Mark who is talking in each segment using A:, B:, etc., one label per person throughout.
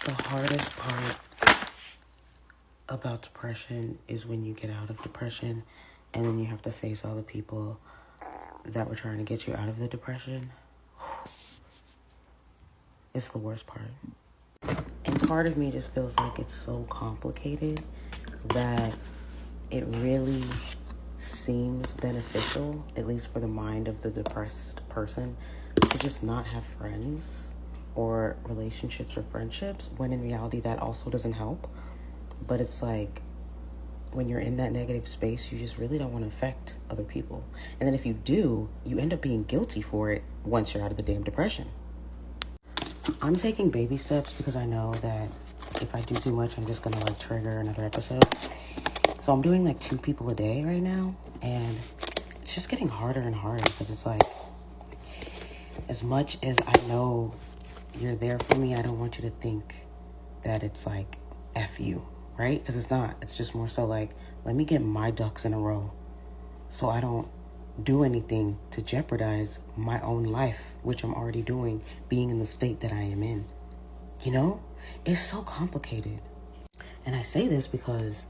A: The hardest part about depression is when you get out of depression and then you have to face all the people that were trying to get you out of the depression. It's the worst part. And part of me just feels like it's so complicated that it really seems beneficial, at least for the mind of the depressed person, to just not have friends or relationships or friendships, when in reality that also doesn't help. But it's like, when you're in that negative space, you just really don't want to affect other people. And then if you do, you end up being guilty for it once you're out of the damn depression. I'm taking baby steps because I know that if I do too much, I'm just going to trigger another episode. So I'm doing 2 people a day right now. And it's just getting harder and harder because it's as much as I know you're there for me, I don't want you to think that it's F you. Right? Because it's not. It's just more so let me get my ducks in a row so I don't do anything to jeopardize my own life, which I'm already doing, being in the state that I am in. It's so complicated. And I say this because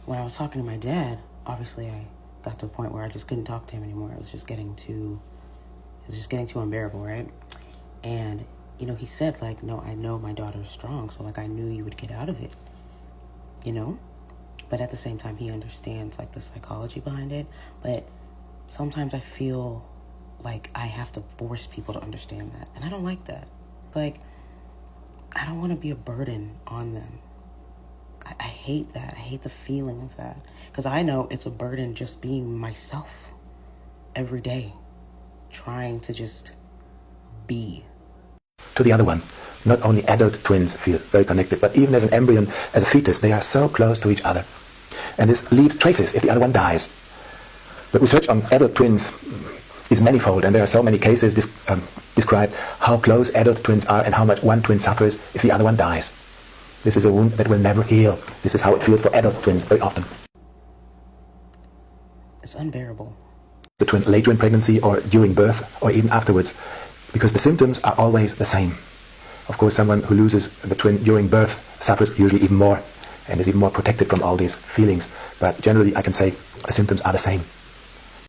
A: when I was talking to my dad, obviously I got to a point where I just couldn't talk to him anymore. It was just getting too unbearable, right? And, he said no, I know my daughter's strong, so I knew you would get out of it. But at the same time, he understands the psychology behind it. But sometimes I feel like I have to force people to understand that. And I don't like that. I don't want to be a burden on them. I hate that. I hate the feeling of that. Because I know it's a burden just being myself every day, trying to just be.
B: To the other one. Not only adult twins feel very connected, but even as an embryo, as a fetus, they are so close to each other. And this leaves traces if the other one dies. The research on adult twins is manifold, and there are so many cases described how close adult twins are and how much one twin suffers if the other one dies. This is a wound that will never heal. This is how it feels for adult twins very often.
A: It's unbearable.
B: The twin later in pregnancy or during birth or even afterwards, because the symptoms are always the same. Of course, someone who loses the twin during birth suffers usually even more and is even more protected from all these feelings. But generally, I can say the symptoms are the same.